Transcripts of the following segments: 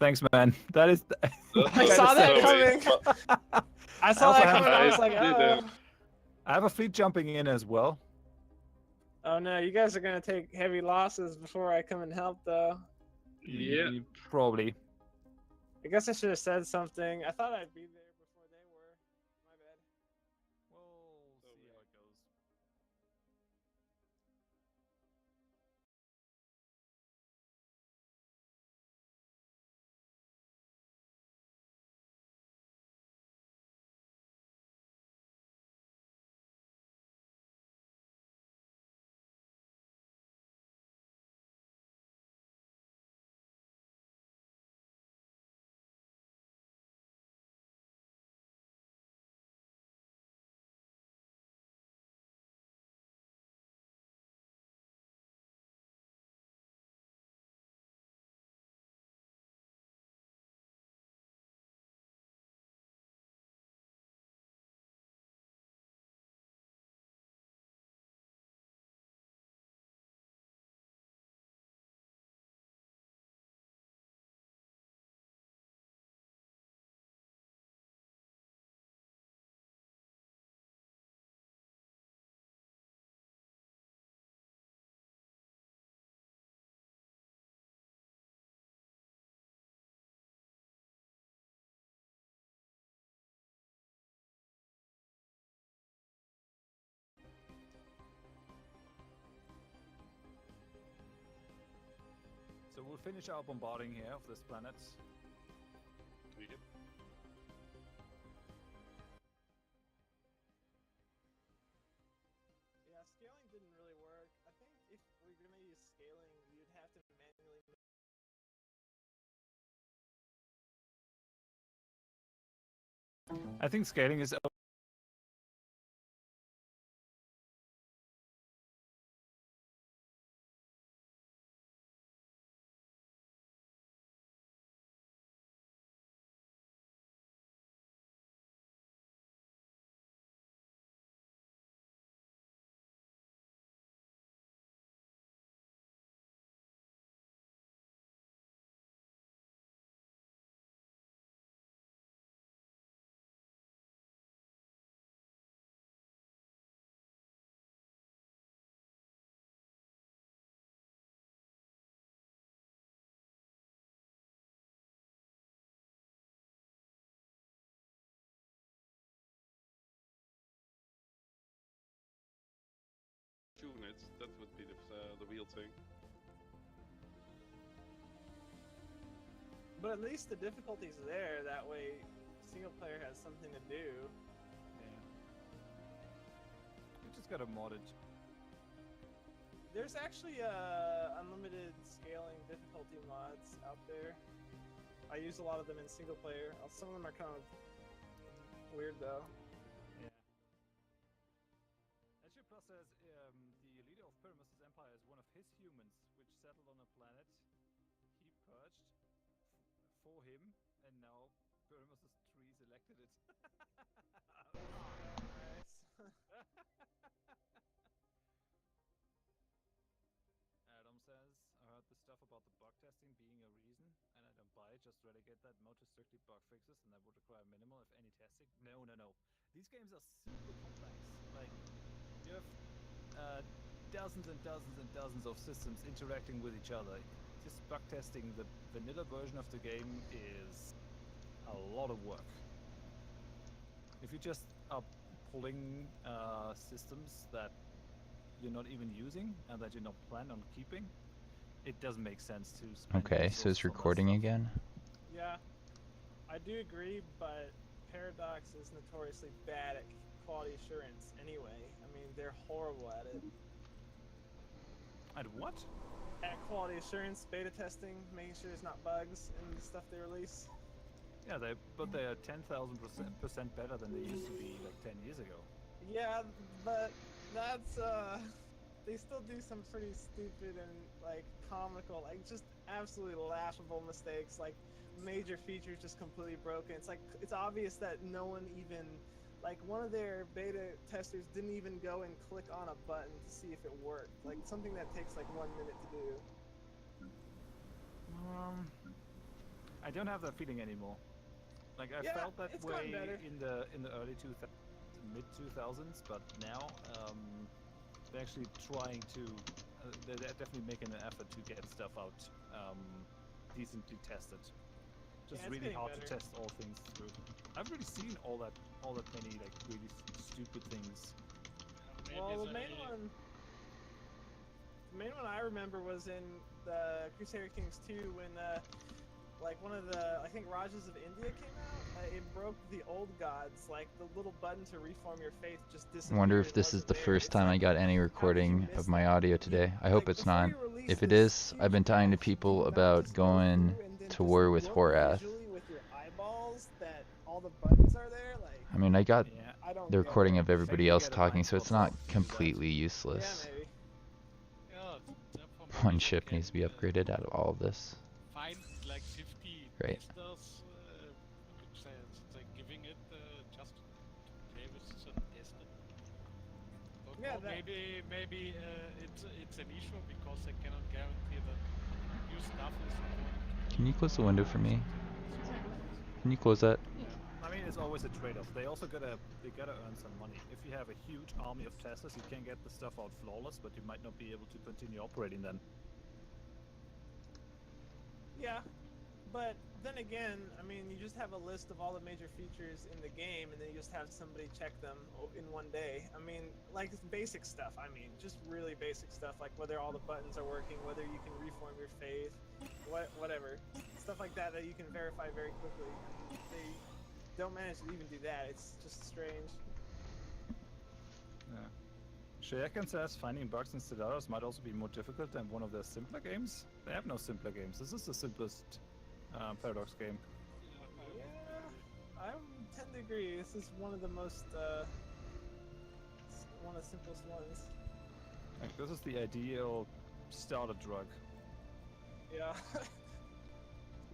Thanks, man. That is. I saw that coming. I saw that coming. I was like, oh. I have a fleet jumping in as well. Oh no, you guys are gonna take heavy losses before I come and help, though. Yeah. Probably. I guess I should have said something. I thought I'd be there before they were. My bad. We'll see how it goes. So we'll finish our bombarding here of this planet. Yep. Yeah, scaling didn't really work. I think if we're gonna use scaling, you'd have to manually. I think scaling is. Tune it. That would be the real thing. But at least the difficulty's there. That way, single player has something to do. Yeah. We just got a modded. There's actually unlimited scaling difficulty mods out there. I use a lot of them in single player. Some of them are kind of weird though. Yeah. As Plus says, the leader of Pyramus' empire is one of his humans, which settled on a planet he purged for him, and now Pyramus' trees elected it. Nice. Adam says, I heard the stuff about the bug testing being a reason, and I don't buy it. Just relegate that mode to strictly bug fixes, and that would require minimal, if any, testing. No. These games are super complex. Like, you have dozens and dozens and dozens of systems interacting with each other. Just bug testing the vanilla version of the game is a lot of work. If you just are pulling systems that you're not even using and that you're not plan on keeping, it doesn't make sense to spend. Okay, so it's recording again? Yeah, I do agree, but Paradox is notoriously bad at quality assurance anyway. I mean, they're horrible at it. At what? At quality assurance, beta testing, making sure there's not bugs in the stuff they release. Yeah, but they are 10,000% better than they used to be like 10 years ago. Yeah, but that's they still do some pretty stupid and like comical, like just absolutely laughable mistakes, like major features just completely broken. It's like it's obvious that no one even, like one of their beta testers didn't even go and click on a button to see if it worked. Like something that takes like 1 minute to do. I don't have that feeling anymore. Like I Yeah, felt that it's gotten way better. in the early 2000s, mid 2000s, but now they're actually trying to. They're definitely making an effort to get stuff out decently tested. Just Yeah, it's really getting hard better. to test all things through. I've really seen all that many like really stupid things. Well, the main one I remember was in the Crusader Kings 2 when like one of the, I think Rajas of India came out. It broke the old gods, like the little button to reform your faith just I disappeared. wonder if and this is wasn't the there. first It's time I like, got any how did you recording miss of my that? audio today. I hope Like, it's before not. you release If it this is, I've huge been talking to patch, do you people not about just go going through and then to just war with look Horath. visually with your eyeballs that all the buttons are there? Like, I mean, I got Yeah, I don't the get recording it. of everybody maybe else get a talking, blind so it's spot not to do that. completely Yeah, useless. maybe. Yeah, therefore maybe One they ship needs to be can, upgraded out of all of this. find like 50 Right. testers, they're giving it just to play with and test it. But Yeah, or that- maybe it's an issue because they cannot guarantee that new stuff is according Can you close the window for me? to Can you close that? I mean, it's always a trade-off. They gotta earn some money. If you have a huge army of testers, you can get the stuff out flawless, but you might not be able to continue operating then. Yeah, but then again, I mean, you just have a list of all the major features in the game, and then you just have somebody check them in one day. I mean, like it's basic stuff. I mean, just really basic stuff, like whether all the buttons are working, whether you can reform your faith, whatever, stuff like that that you can verify very quickly. And they don't manage to even do that. It's just strange. Yeah. Shayakan says finding bugs in Stellaris might also be more difficult than one of their simpler games. They have no simpler games. This is the simplest Paradox game. Yeah, I tend to agree. This is one of the most, one of the simplest ones. Like, this is the ideal starter drug. Yeah.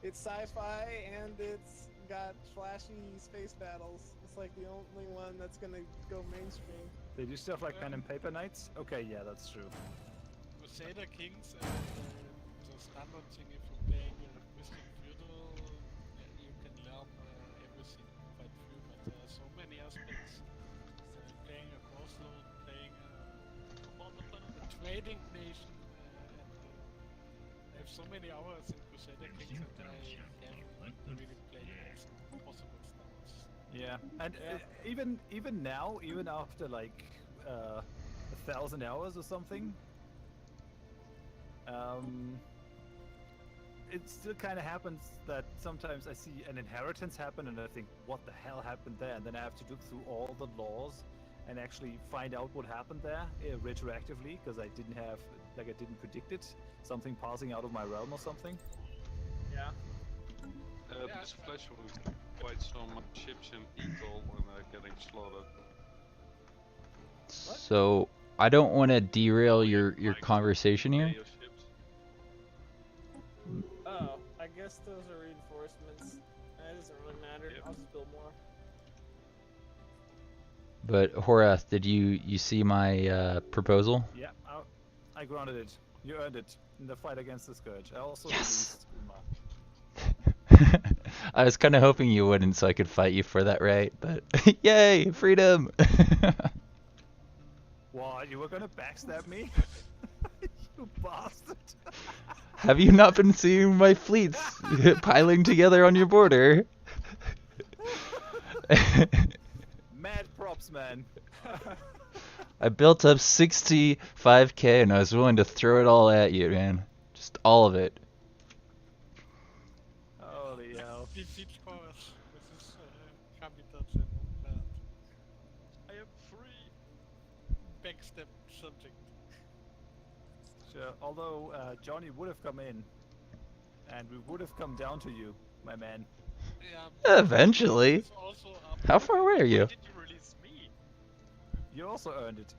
It's sci-fi and it's got flashy space battles. It's like the only one that's gonna go mainstream. They do stuff like pen and paper nights? Okay, yeah, that's true. Crusader Kings and the standard thing if you're playing Christian Feudal, you can learn everything quite few, but there are so many aspects. Playing a crossload, playing a trading nation, I have so many hours in Crusader Kings that I haven't really played all possible stuff. Yeah, and even now, even after like 1,000 hours or something, it still kind of happens that sometimes I see an inheritance happen and I think, what the hell happened there? And then I have to look through all the laws and actually find out what happened there retroactively because I didn't predict it. Something passing out of my realm or something. Yeah. This flash will quite some ships in Eagle when they're getting slaughtered. So I don't want to derail your conversation here. Chaos ships. Oh, I guess those are reinforcements. That doesn't really matter. Yep. I'll just build more. But Horath, did you see my proposal? Yeah, I granted it. You earned it in the fight against the Scourge. I also Yes! released Uma. I was kind of hoping you wouldn't, so I could fight you for that right. But yay, freedom! What? You were gonna backstab me? You bastard! Have you not been seeing my fleets piling together on your border? Mad props, man. I built up 65k and I was willing to throw it all at you, man. Just all of it. Holy hell. The siege course with this habitats and all that. I am free. Backstep subject. Sure. Although Johnny would have come in, and we would have come down to you, my man. Yeah, Eventually. it's also How far away are you? Did you release me? You also earned it.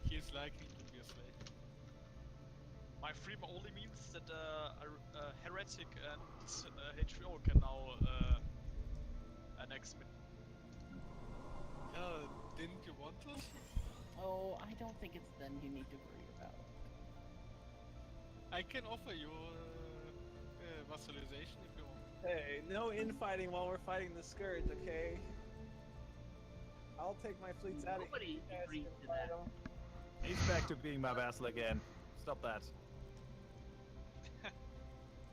He's likely to be a slave. My freedom only means that a heretic and HBO can now annex me. Yeah, didn't you want us? Oh, I don't think it's them you need to worry about. I can offer you vassalization if you want. Hey, no infighting while we're fighting the Scourge, okay? I'll take my fleets out of here. Nobody You guys agrees can to fight that. 'em. He's back to being my vassal again. Stop that.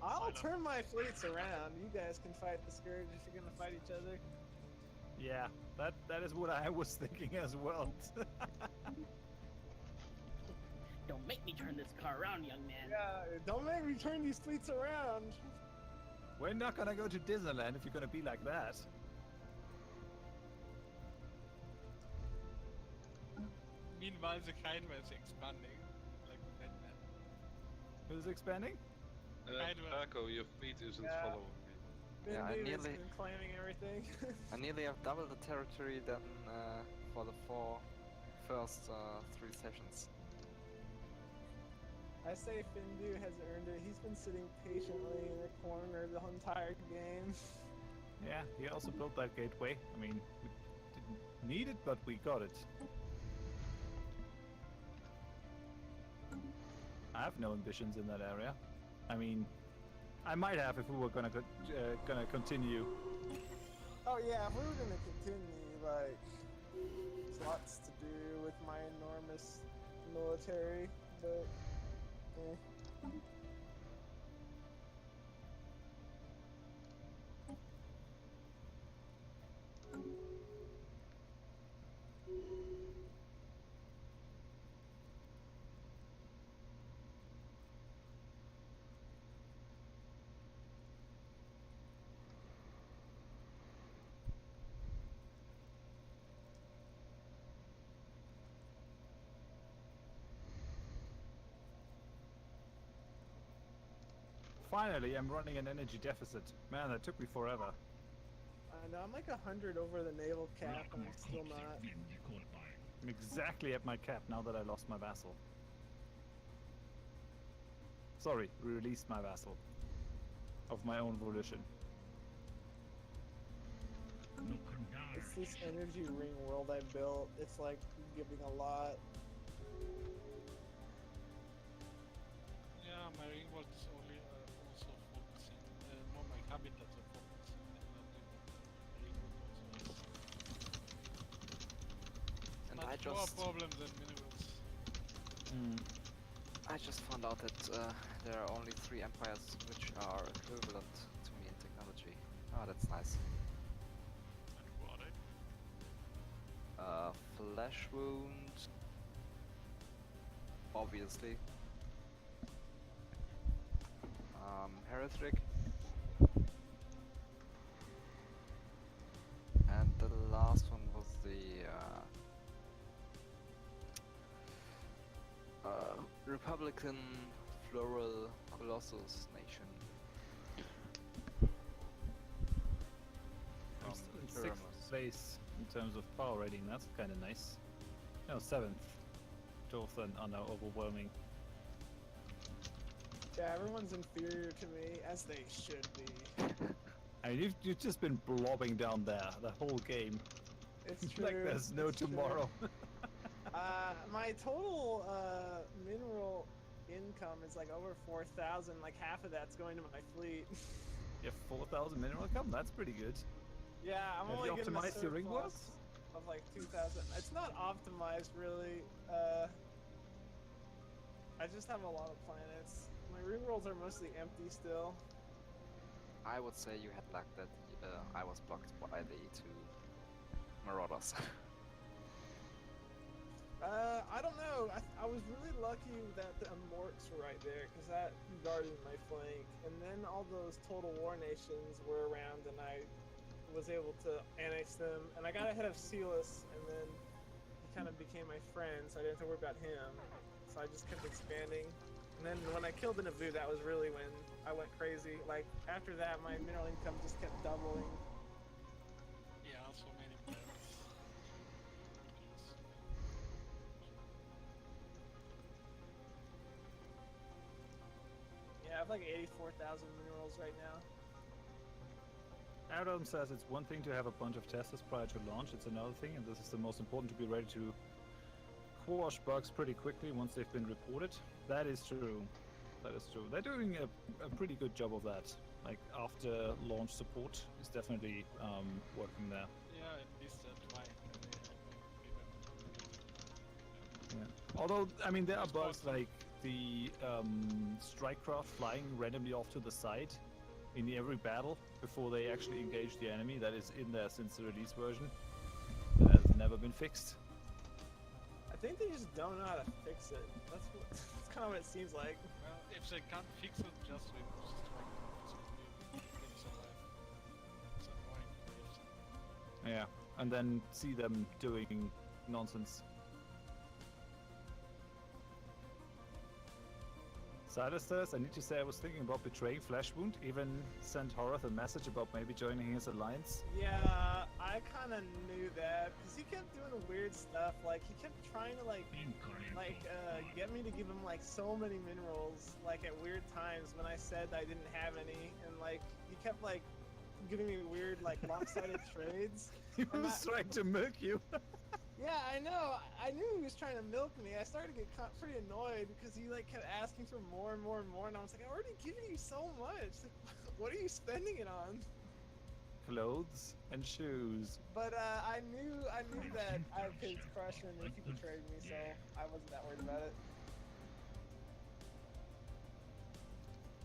I'll Silent. turn my fleets around. You guys can fight the Scourge if you're gonna fight each other. Yeah, that is what I was thinking as well. Don't make me turn this car around, young man. Yeah, don't make me turn these fleets around. We're not gonna go to Disneyland if you're gonna be like that. Meanwhile, the Kindwa is expanding like madman. Who's expanding? Drako, your fleet isn't Yeah. following me. Yeah, I Vindu has nearly- been claiming everything. I nearly have double the territory than for the first 3 sessions. I say Findu has earned it. He's been sitting patiently in a corner the whole entire game. Yeah, he also built that gateway. I mean, we didn't need it, but we got it. I have no ambitions in that area. I mean, I might have if we were gonna continue. Oh yeah, if we were gonna continue, like, there's lots to do with my enormous military, but eh. Finally, I'm running an energy deficit. Man, that took me forever. I know, I'm like 100 over the naval cap, and I'm still not. I'm exactly at my cap now that I lost my vassal. Sorry, released my vassal. Of my own volition. It's this energy ring world I built. It's like giving a lot. Yeah, my ring world is only also focusing. No, my habitats are focusing. And Much I more just problems than minerals. I just found out that there are only 3 empires which are equivalent to me in technology. Oh, that's nice. And who are they? Flesh Wound, obviously. Heretic. And the last one was the Republican Floral Colossus Nation. I'm From still in Pyramus. 6th place in terms of power rating. That's kind of nice. No, 7th. Dothan are now overwhelming. Yeah, everyone's inferior to me, as they should be. I mean, you've just been blobbing down there the whole game. It's true. Like there's no it's true. tomorrow. My total mineral income is like over 4,000. Like half of that's going to my fleet. You have 4,000 mineral income? That's pretty good. Yeah, I'm Have only you getting a optimized your ring surplus worlds? of like 2,000. It's not optimized really. I just have a lot of planets. My ring worlds are mostly empty still. I would say you had luck that I was blocked by the 2 Marauders. I don't know. I was really lucky that the Amorks were right there, because that guarded my flank. And then all those Total War nations were around, and I was able to annex them. And I got ahead of Silas, and then he kind of became my friend, so I didn't have to worry about him. So I just kept expanding. And then when I killed the Naboo, that was really when I went crazy. Like, after that, my mineral income just kept doubling. Yeah, so many planets. Yeah, I have like 84,000 minerals right now. Adam says it's one thing to have a bunch of testers prior to launch, it's another thing, and this is the most important, to be ready to quash bugs pretty quickly once they've been reported. That is true. That is true. They're doing a pretty good job of that. Like after launch support is definitely working there. Yeah, at least that's why. Yeah. Although I mean there are bugs like the strike craft flying randomly off to the side in every battle before they actually engage the enemy. That is in there since the release version. That has never been fixed. I think they just don't know how to fix it. That's kind of what it seems like. Well, if they can't fix it, just remove the strike craft. It's alive. It's annoying. Yeah, and then see them doing nonsense. Silas says, I need to say I was thinking about betraying Fleshwound, even sent Horath a message about maybe joining his alliance. Yeah, I kind of knew that, because he kept doing weird stuff, like, he kept trying to, get me to give him, like, so many minerals, like, at weird times when I said I didn't have any, and, like, he kept, like, giving me weird, like, lopsided trades. He was trying to milk you. Yeah, I know. I knew he was trying to milk me. I started to get pretty annoyed because he like kept asking for more and more and more, and I was like, I already given you so much. Like, what are you spending it on? Clothes and shoes. But I knew that I could crush him if he betrayed me, so I wasn't that worried about it.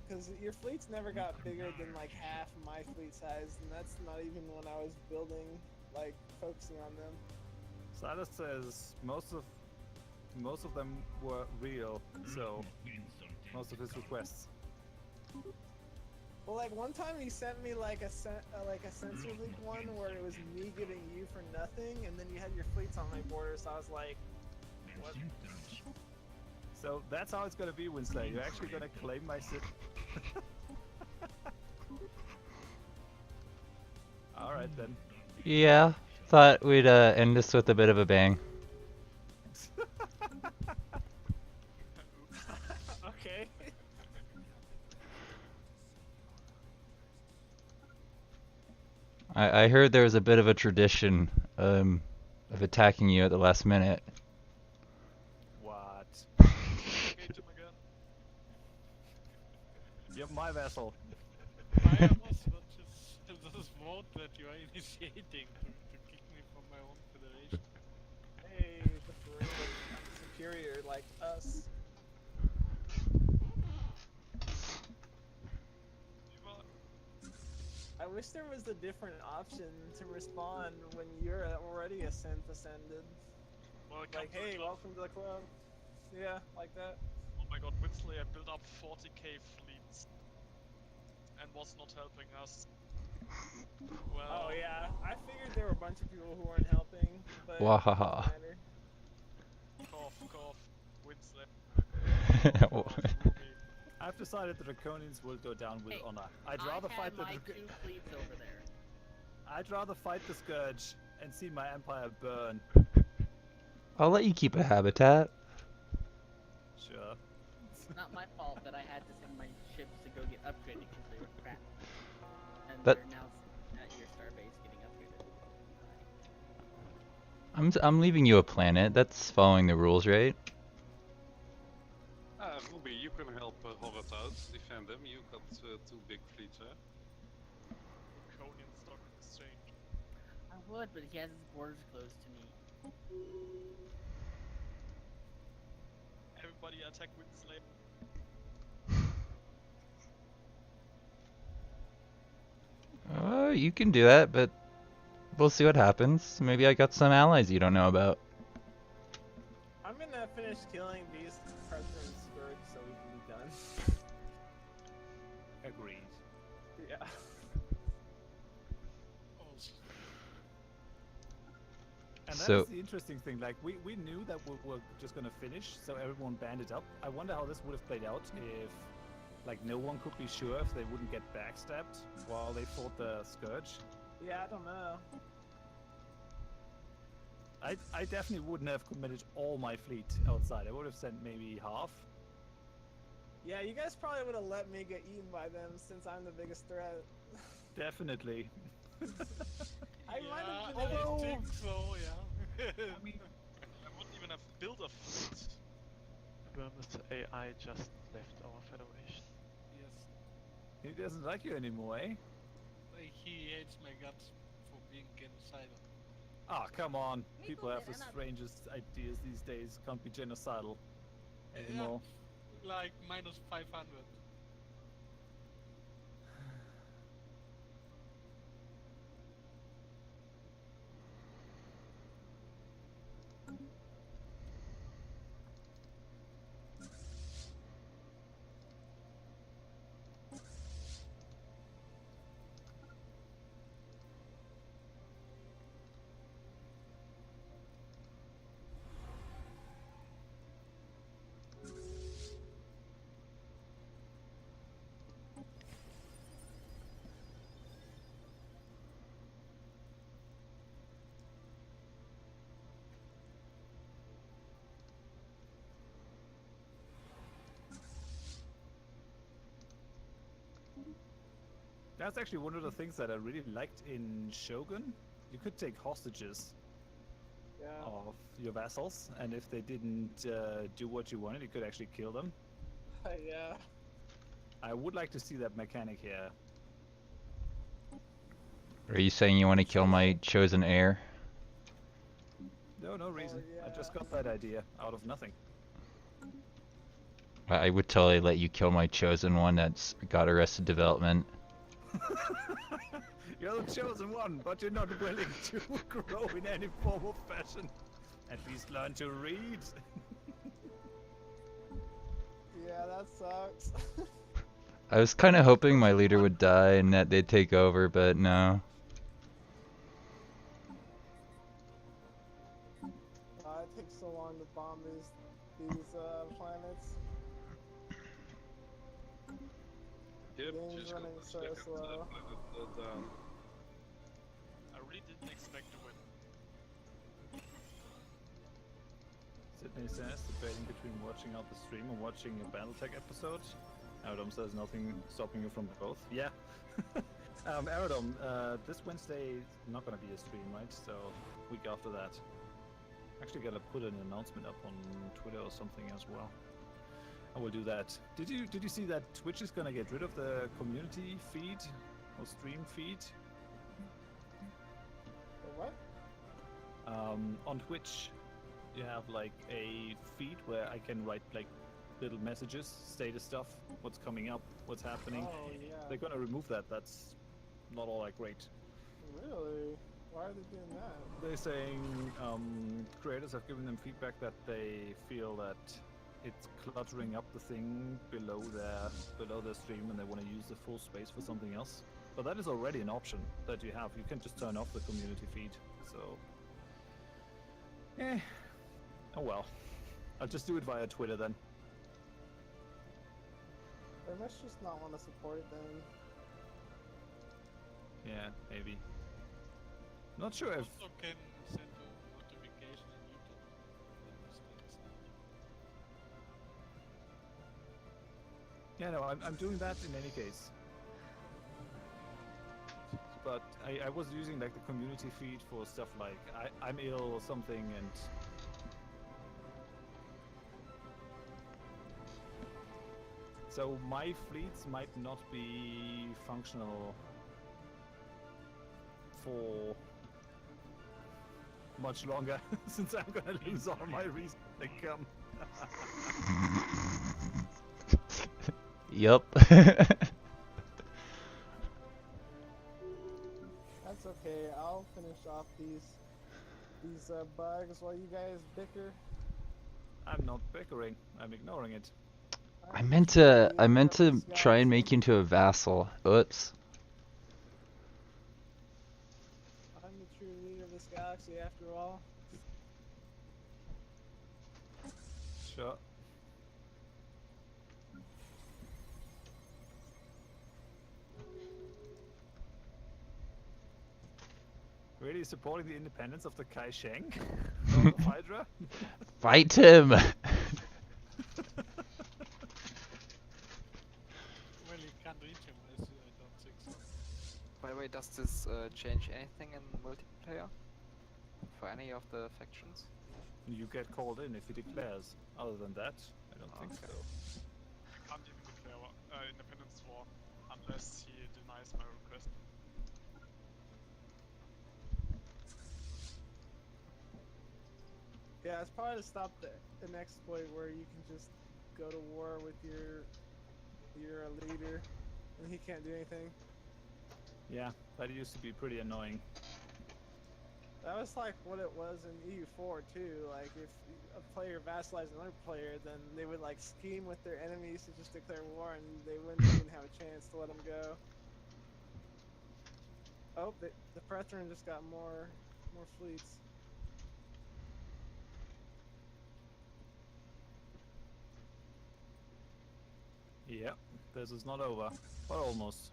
Because your fleet's never got bigger than like half my fleet size, and that's not even when I was building, like focusing on them. Silas says most of them were real, so most of his requests. Well, like one time he sent me like a sensor leak one where it was me giving you for nothing, and then you had your fleets on my border, so I was like, what? So that's how it's gonna be, Winsley. You're actually gonna claim my city. All right then. Yeah. Thought we'd end this with a bit of a bang. Okay. I heard there was a bit of a tradition of attacking you at the last minute. What? You're my vassal. I almost just vote that you are initiating to kick me from my own federation. Hey, the superior like us. I wish there was a different option to respond when you're already a synth ascended. Like, hey, welcome to the club. Yeah, like that. Oh my god, Winsley, I built up 40k fleets and was not helping us. Well, oh yeah, I figured there were a bunch of people who weren't helping, but Wahaha. it doesn't matter. Cough, Winsley. I've decided the Draconians will go down with honor. I'd rather fight the two fleets over there. I'd rather fight the Scourge and see my empire burn. I'll let you keep a habitat. Sure. It's not my fault that I had to send my ships to go get upgraded because they were crap. And That- they're now at your starbase getting upgraded. I'm leaving you a planet. That's following the rules, right? Ruby, you can help Horath out, defend them. You got 2 big fleets, eh? Draconian stock exchange. I would, but he has his borders closed to me. Everybody attack Winsley. You can do that, but we'll see what happens. Maybe I got some allies you don't know about. I'm gonna finish killing these Prethoryn Scourge so we can be done. Agreed. Yeah. And So- that's the interesting thing. Like we knew that we were just gonna finish, so everyone banded up. I wonder how this would have played out if, like, no one could be sure if they wouldn't get backstabbed while they fought the Scourge. Yeah, I don't know. I definitely wouldn't have committed all my fleet outside. I would have sent maybe half. Yeah, you guys probably would have let me get eaten by them since I'm the biggest threat. Definitely. I might have I been think so, yeah. I mean, I wouldn't even have built a fleet. Mr. AI just left our federation. Yes. He doesn't like you anymore, eh? He hates my guts for being genocidal. Ah, come on. Me People too, have the they're not- strangest ideas these days. Can't be genocidal anymore. Yeah, like minus 500. That's actually one of the things that I really liked in Shogun. You could take hostages Yeah. of your vassals, and if they didn't do what you wanted, you could actually kill them. Yeah. I would like to see that mechanic here. Are you saying you want to kill my chosen heir? No reason. I yeah. just got that idea out of nothing. I would totally let you kill my chosen one that's got Arrested Development. You're the chosen one, but you're not willing to grow in any form or fashion. At least learn to read. Yeah, that sucks. I was kind of hoping my leader would die and that they'd take over, but no. It takes so long to bomb these planets. Yep, Game's just running got so stuck slow. outside down. I really didn't expect to win. Sydney says, debating between watching out the stream and watching a Battletech episode. Aradom says nothing stopping you from both. Yeah. Aradom, this Wednesday is not going to be a stream, right? So, week after that. Actually gotta put an announcement up on Twitter or something as well. I will do that. Did you see that Twitch is gonna get rid of the community feed or stream feed? What? On Twitch, you have like a feed where I can write like little messages, status stuff, what's coming up, what's happening. Oh, yeah. They're gonna remove that. That's not all that great. Really? Why are they doing that? They're saying creators have given them feedback that they feel that it's cluttering up the thing below their stream, and they want to use the full space for something else. But that is already an option that you have. You can just turn off the community feed. So, oh well. I'll just do it via Twitter then. They must just not want to support it then. Yeah, maybe. Not sure if. Also can send a notification on YouTube. That was nice. Yeah, no, I'm doing that in any case. But I was using like the community feed for stuff like I'm ill or something, and so my fleets might not be functional for much longer since I'm gonna lose all my recent income. Yup. That's okay. I'll finish off these bugs while you guys bicker. I'm not bickering. I'm ignoring it. I meant to try and make you into a vassal. Oops. I'm the true leader of this galaxy after all. Sure. Really supporting the independence of the Kai Sheng? Of Hydra? Fight him! Well, you can't reach him, I don't think so. By the way, does this change anything in multiplayer? For any of the factions? You get called in if he declares. Other than that, I don't think so. I can't even declare Independence War unless he denies my request. Yeah, it's probably to stop an exploit where you can just go to war with your leader, and he can't do anything. Yeah, that used to be pretty annoying. That was like what it was in EU4 too. Like if a player vassalized another player, then they would like scheme with their enemies to just declare war, and they wouldn't even have a chance to let them go. Oh, the Prethoryn just got more fleets. Yeah, this is not over, but almost.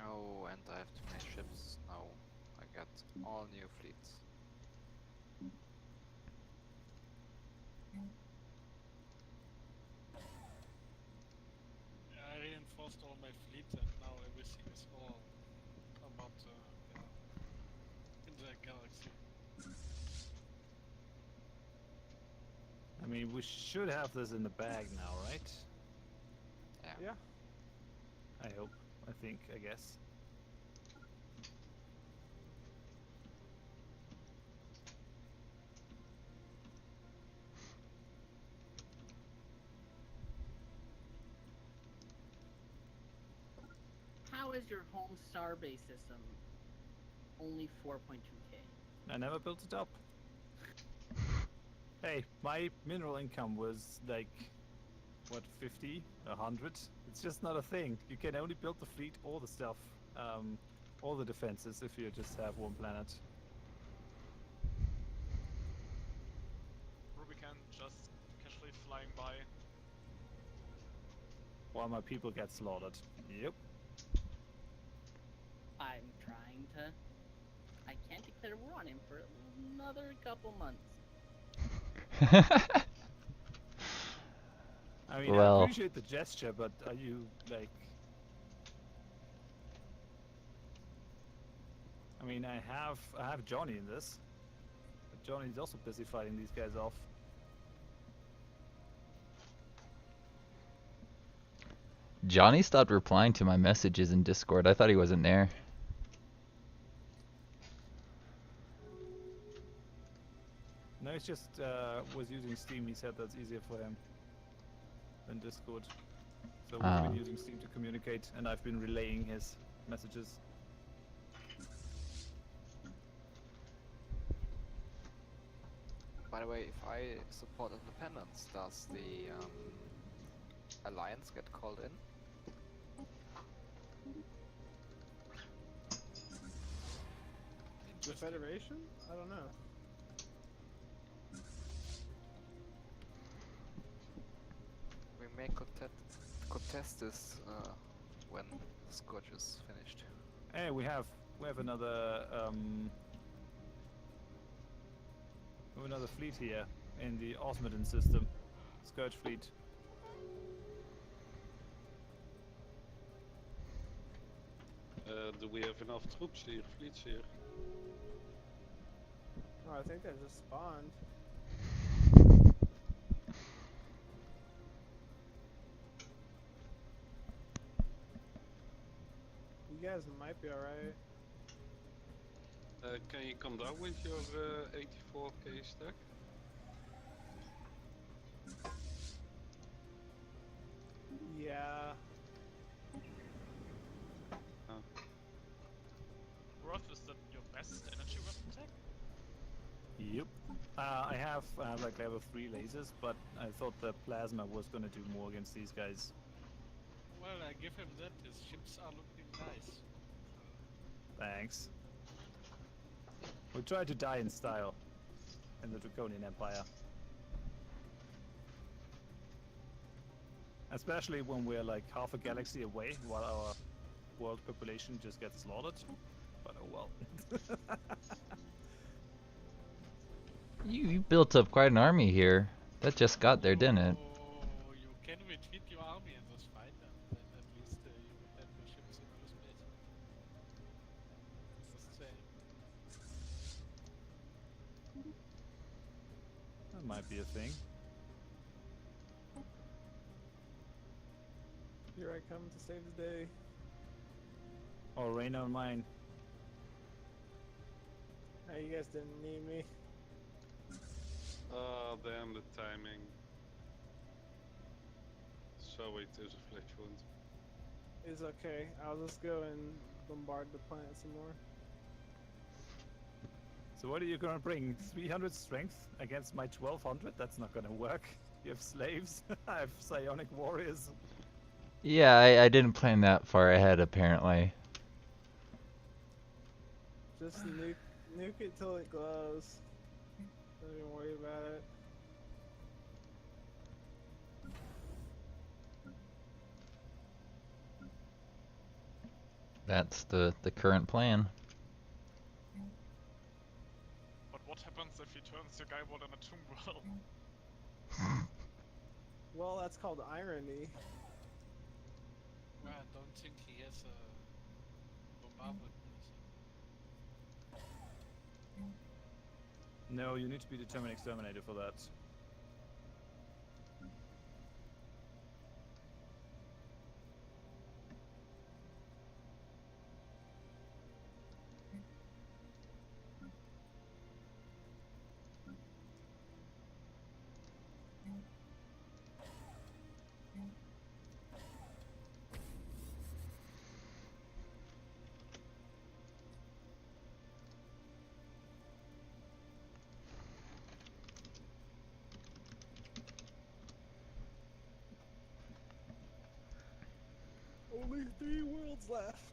Oh, and I have too many ships. No, I got all new fleets. I reinforced all my fleet and now everything is all about in the galaxy. I mean, we should have this in the bag now, right? Yeah. I hope. I think. I guess. How is your home starbase system only 4.2k? I never built it up. Hey, my mineral income was like, what, 50, 100? It's just not a thing. You can only build the fleet, all the stuff, all the defenses if you just have one planet. Rubicon just casually flying by. While my people get slaughtered. Yep. I'm trying to. I can't declare war on him for another couple months. I mean, Well. I appreciate the gesture, but are you, like... I mean, I have Johnny in this. But Johnny's also busy fighting these guys off. Johnny stopped replying to my messages in Discord. I thought he wasn't there. No, it's just was using Steam. He said that's easier for him than Discord. So we've been using Steam to communicate, and I've been relaying his messages. By the way, if I support independence, does the alliance get called in? The Federation? I don't know. We may contest this when the Scourge is finished. Hey, we have another fleet here in the Osmodin system, Scourge fleet. Do we have enough troops here, fleets here? Oh, I think they just spawned. You guys might be alright. Can you come down with your 84k stack? Yeah. Horath, is that your best energy weapon tech? Yep. I have like level 3 lasers, but I thought the plasma was gonna do more against these guys. Well, I give him that. His ships are looking nice. Thanks. We tried to die in style in the Draconian Empire. Especially when we're like half a galaxy away while our world population just gets slaughtered. But oh well. You built up quite an army here. That just got there, didn't it? Oh, you can retreat your army in this fight, and then at least you will have your ships in your space. Just saying. might be a thing. Here I come to save the day. Or rain on mine. Oh, you guys didn't need me. Oh, damn the timing. So wait, there's a flash wound. It's okay. I'll just go and bombard the planet some more. So what are you gonna bring? 300 strength against my 1200? That's not gonna work. You have slaves. I have psionic warriors. Yeah, I didn't plan that far ahead apparently. Just nuke it till it glows. Don't even worry about it. That's the current plan. But what happens if he turns the guy one in a tomb well? Well, that's called irony. Well, I don't think he has a bombardment munition. No, you need to be determined exterminator for that. Only 3 worlds left.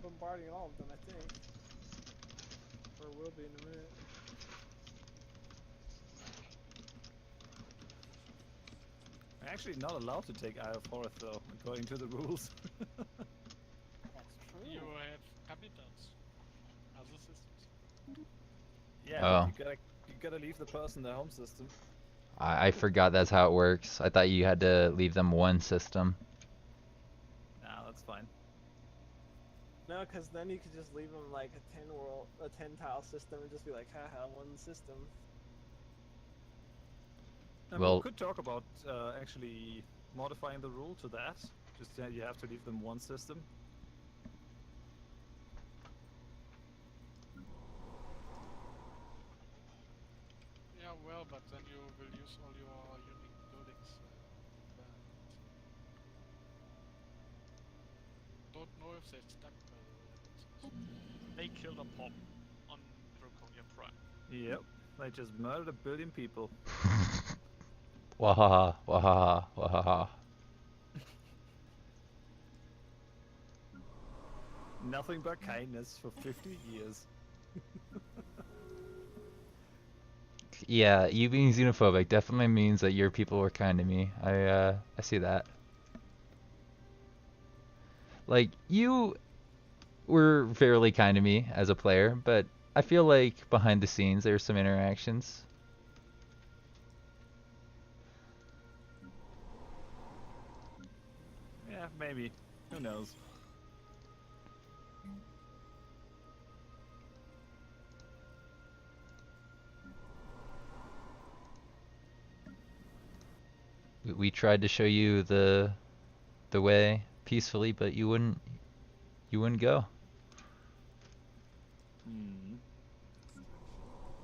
Bombarding all of them, I think. Or will be in a minute. I'm actually not allowed to take Eye of Horath though, according to the rules. That's true. You have habitants, other systems. Yeah, Oh. but you gotta leave the person their home system. I forgot that's how it works. I thought you had to leave them one system. Nah, that's fine. No, because then you could just leave them like a 10 tile system and just be like, haha, one system. And Well- we could talk about actually modifying the rule to that. Just you have to leave them one system. Yeah, well, but then you will use all your unique buildings. Don't know if they're stuck by the way. They killed a pop on Draconia Prime. Yep, they just murdered 1 billion people. Wahaha, wahaha, wahaha. Nothing but kindness for 50 years. Yeah, you being xenophobic definitely means that your people were kind to me. I see that. Like, you were fairly kind to me as a player, but I feel like behind the scenes there's some interactions. Yeah, maybe. Who knows? We tried to show you the way peacefully, but you wouldn't go. Hmm.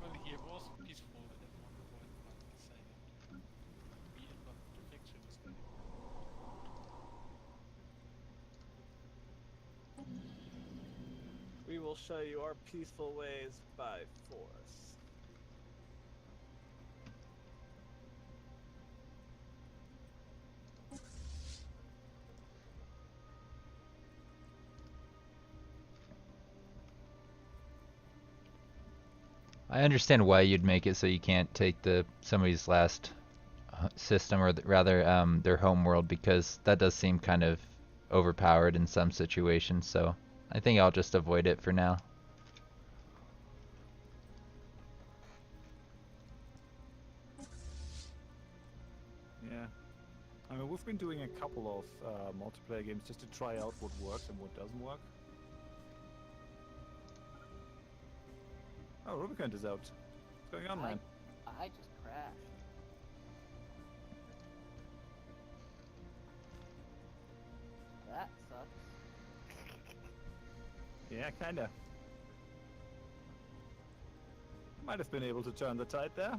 Well, he was peaceful at one point, but decided to be in the defectionist anymore. We will show you our peaceful ways by force. I understand why you'd make it so you can't take somebody's last system, or rather their home world, because that does seem kind of overpowered in some situations, so I think I'll just avoid it for now. Yeah. I mean, we've been doing a couple of multiplayer games just to try out what works and what doesn't work. Oh, Rubicon is out. What's going on, man? I just crashed. That sucks. Yeah, kinda. Might have been able to turn the tide there.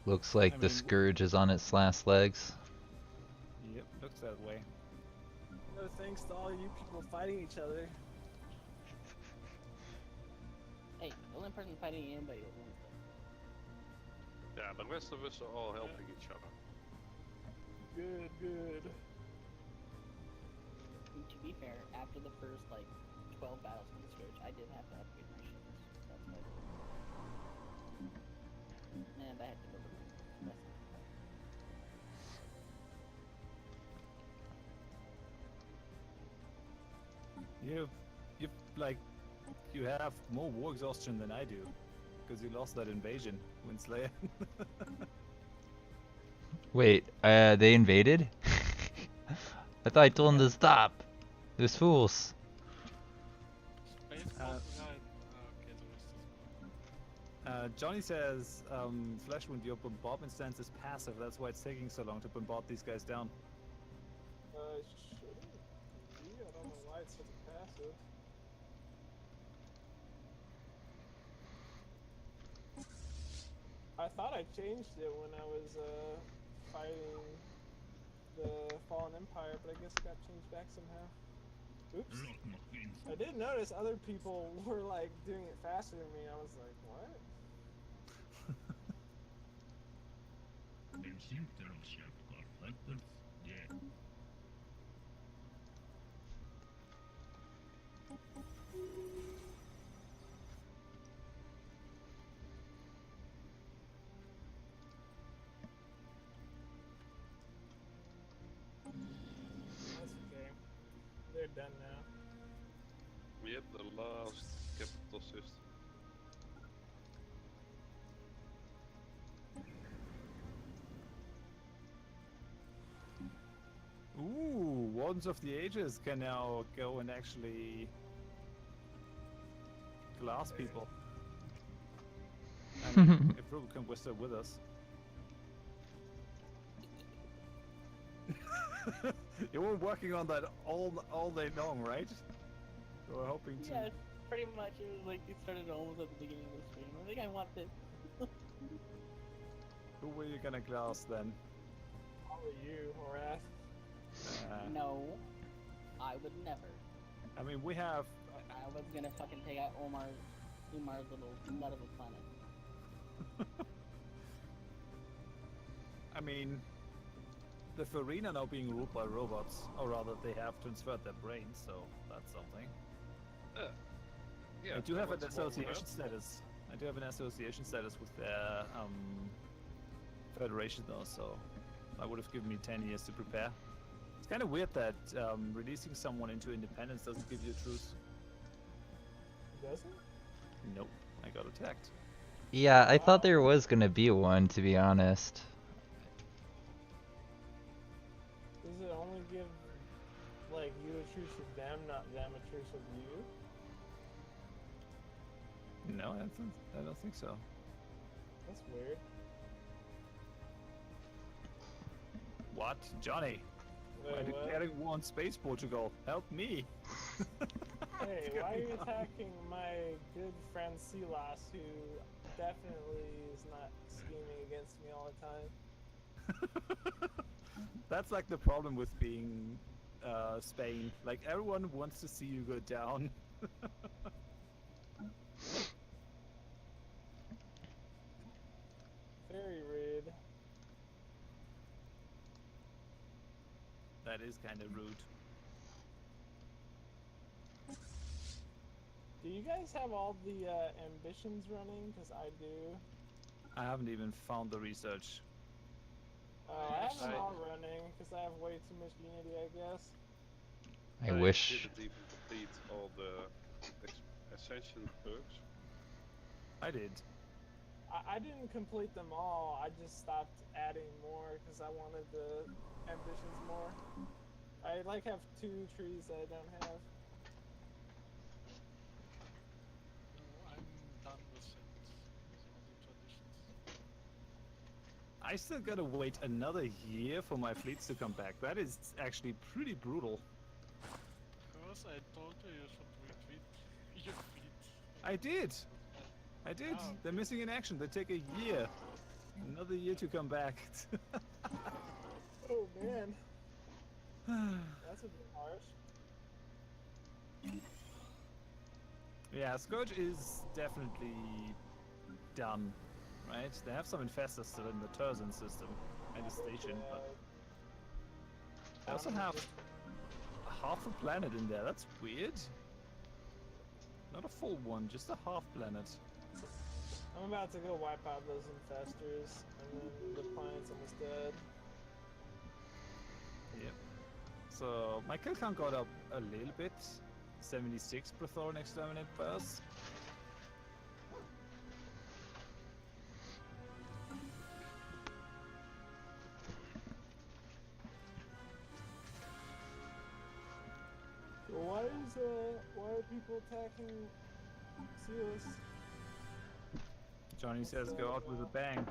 Looks like I the mean, Scourge is on its last legs. Yep, looks that way. No thanks to all you people fighting each other. Hey, the only person fighting anybody was Wednesday. Yeah, the rest of us are all helping each other. Good, good. And to be fair, after the first like 12 battles in the Scourge, I did have to upgrade my ships. That's what I did. And I had to go to the rest of the fight. You have more war exhaustion than I do, because you lost that invasion, Windslayer. Wait, they invaded? I thought I told them to stop. Those fools. Space Force behind. Okay, the rest is gone. Johnny says, Fleshwound, your bombardment stance is passive, that's why it's taking so long to bombard these guys down. Shouldn't be. I don't know why it's such a passive. I thought I changed it when I was fighting the Fallen Empire, but I guess it got changed back somehow. Oops. I did notice other people were like doing it faster than me. I was like, what? That's okay. They're done now. Yep, the last capital system. Ooh, Wardens of the Ages can now go and actually glass people. I mean, if Rubicon was still with us. You were working on that all day long, right? You were hoping to. Yeah, pretty much. It was like it started almost at the beginning of the stream. I think I want this. Who were you gonna glass then? Probably you, Horath. No, I would never. I mean, we have. I was gonna fucking take out Umar's little nut of a planet. I mean, the Farine are now being ruled by robots, or rather, they have transferred their brains, so that's something. Yeah, I do have an what's more association worth? status. I do have an association status with their Federation, though, so that would have given me 10 years to prepare. It's kind of weird that releasing someone into independence doesn't give you a truce. Doesn't? Nope, I got attacked. Yeah, I thought there was gonna be one, to be honest. Does it only give like you a truce with them, not them a truce with you? No, I don't think so. That's weird. What? Johnny? Wait, I'm what? declaring war on Space Portugal. Help me! Hey, why are you attacking my good friend Silas, who definitely is not scheming against me all the time? That's like the problem with being Spain. Like, everyone wants to see you go down. Very rude. That is kind of rude. Do you guys have all the ambitions running? Because I do. I haven't even found the research. I have them all running because I have way too much unity, I guess. I wish. Didn't even complete all the ascension perks. I did. I didn't complete them all. I just stopped adding more because I wanted the ambitions more. I like have 2 trees that I don't have. I'm done with it. With all the traditions. I still gotta wait another year for my fleets to come back. That is actually pretty brutal. Because I told you you should retreat your fleet. I did. I did. Oh. They're missing in action. They take a year. Another year to come back. Oh man. That's a bit harsh. Yeah, Scourge is definitely done, right? They have some infestors still in the Terzin system and the station, but they also have half a planet in there. That's weird. Not a full one, just a half planet. I'm about to go wipe out those infestors, and then the planet's almost dead. Yep. So my kill count got up a little bit. 76 Prethoryn exterminate pass. Why are people attacking Seals? Johnny says go out with a bang.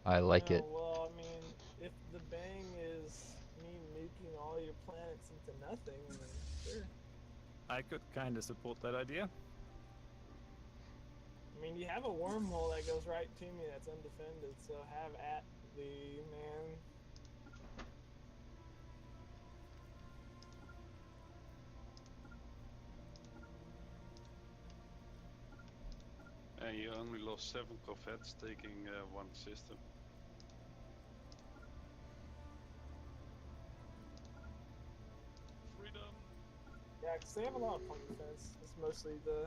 I like it. Well, I mean, if the bang is me making all your planets into nothing, then sure. I could kind of support that idea. I mean, you have a wormhole that goes right to me that's undefended, so have at the man. And you only lost 7 corvettes taking 1 system. Freedom. Yeah, because they have a lot of point defense. It's mostly the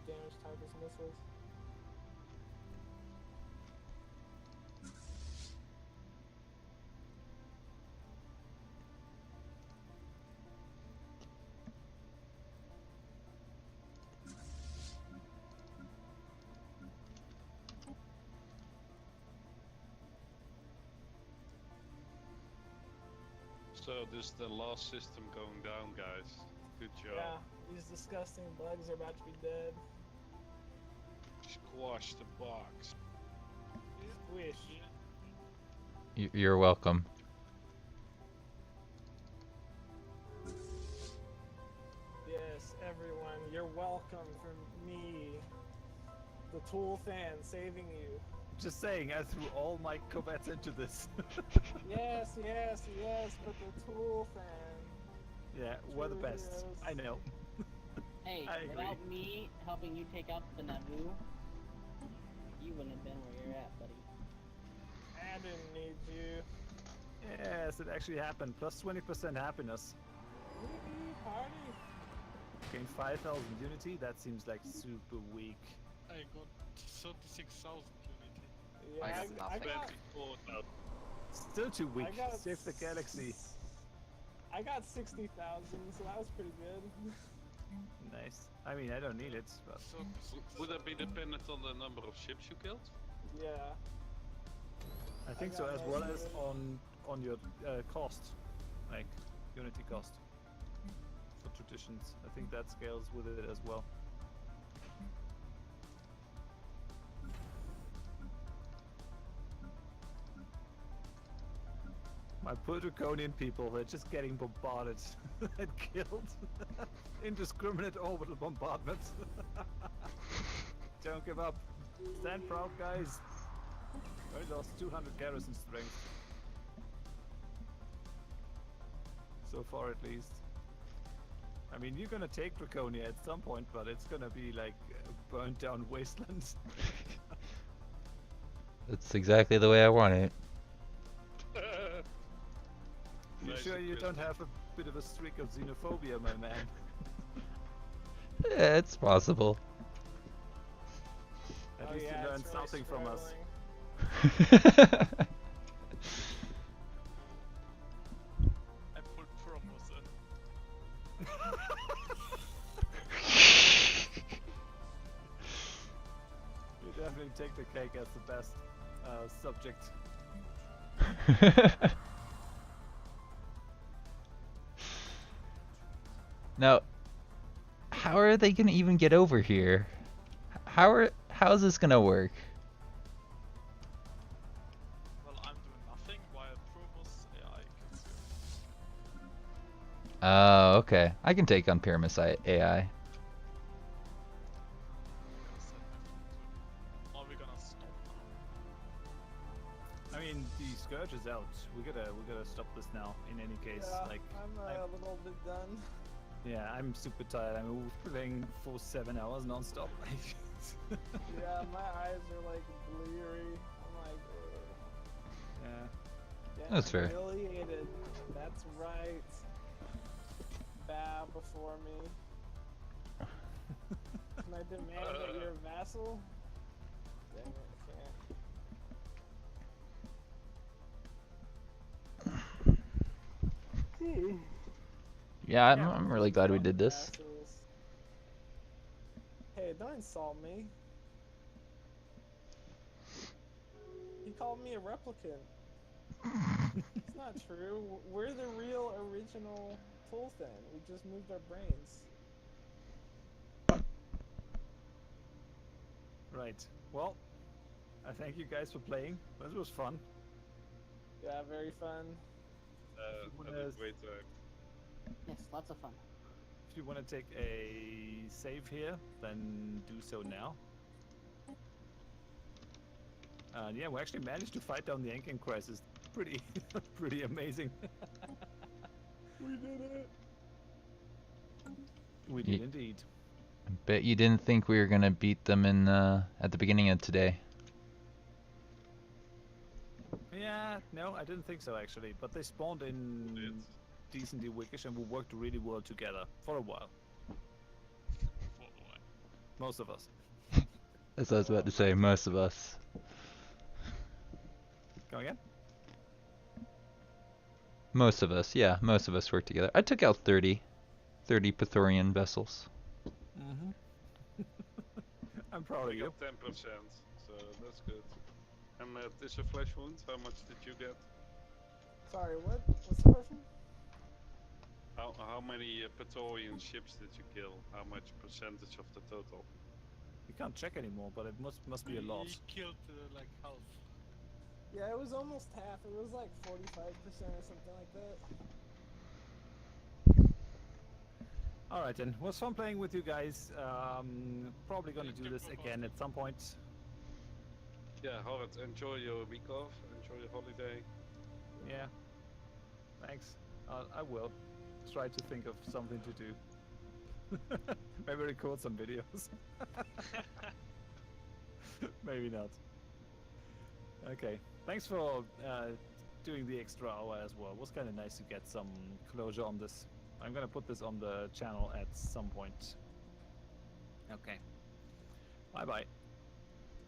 damage type is missiles. So this is the last system going down, guys. Good job. Yeah, these disgusting bugs are about to be dead. Squash the box. Wish. You're welcome. Yes, everyone, you're welcome from me, the Tool fan, saving you. Just saying, I threw all my corvettes into this. Yes, yes, yes, but the Tool fan. Yeah, we're the True best. heroes. I know. Hey, I agree. without me helping you take out the Naboo, you wouldn't have been where you're at, buddy. I didn't need you. Yes, it actually happened. Plus 20% happiness. Wee party. Gain 5,000 unity. That seems like super weak. I got 36,000 unity. Yeah, I got I nothing. got, Still too weak. I got Save the galaxy. I got 60,000, so that was pretty good. Nice. I mean, I don't need it, but Would that be dependent on the number of ships you killed? Yeah. I think I so, got as most well of as it. on your cost, like unity cost for traditions. I think that scales with it as well. My poor Draconian people, they're just getting bombarded and killed. Indiscriminate orbital bombardments. Don't give up. Stand proud, guys. I lost 200 garrison strength. So far, at least. I mean, you're gonna take Draconia at some point, but it's gonna be like burnt down wastelands. That's exactly the way I want it. You Nice sure and you crispy. don't have a bit of a streak of xenophobia, my man? Yeah, it's possible. At Oh, least yeah, you learned it's really something from us. struggling. I pulled promos in. You definitely take the cake as the best subject. Now, how are they gonna even get over here? How's this gonna work? Well, I'm doing nothing while Promos AI kills you. Oh, okay. I can take on Pyramus AI. Yes, I have to. Are we gonna stop now? I mean, the Scourge is out. We gotta stop this now. In any case, Yeah, like I'm a little bit done. yeah, I'm super tired. I mean, we're playing for 7 hours non-stop. Yeah, my eyes are like bleary. I'm like, ugh. Yeah. Getting That's fair. humiliated. That's right. Bow before me. Can I demand that you're a vassal? Dang it, I can't. Yeah, I'm really glad we did this. Vassals. Hey, don't insult me. He called me a replicant. It's not true. We're the real original Fulthan. We just moved our brains. Right. Well, I thank you guys for playing. This was fun. Yeah, very fun. I had a great time. Yes, lots of fun. If you want to take a save here, then do so now. Yeah, we actually managed to fight down the Ankin crisis. Pretty, pretty amazing. We did it. We did indeed. Bet you didn't think we were gonna beat them in at the beginning of today. Yeah, no, I didn't think so actually. But they spawned in decently wickish, and we worked really well together for a while. Most of us. As I was about to say, most of us. Go again? Most of us, yeah, most of us worked together. I took out 30 Prethoryn vessels. Mm-hmm. I'm proud of We you. got 10%, so that's good. And this a flesh wound, how much did you get? Sorry, what? What's the question? How many Prethoryn ships did you kill? How much percentage of the total? You can't check anymore, but it must be a lot. He killed like half. Yeah, it was almost half. It was like 45% or something like that. Alright then, was fun playing with you guys. Probably gonna do this again at some point. Yeah, Horath, enjoy your week off, enjoy your holiday. Yeah. Thanks. I will try to think of something to do. Maybe record some videos. Maybe not. Okay. Thanks for doing the extra hour as well. It was kind of nice to get some closure on this. I'm gonna put this on the channel at some point. Okay. Bye-bye.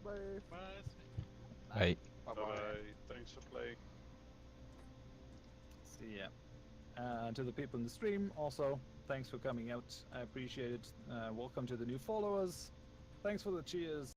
Bye. Right. Bye-bye. Thanks for playing. See ya. To the people in the stream, also, thanks for coming out. I appreciate it. Welcome to the new followers. Thanks for the cheers.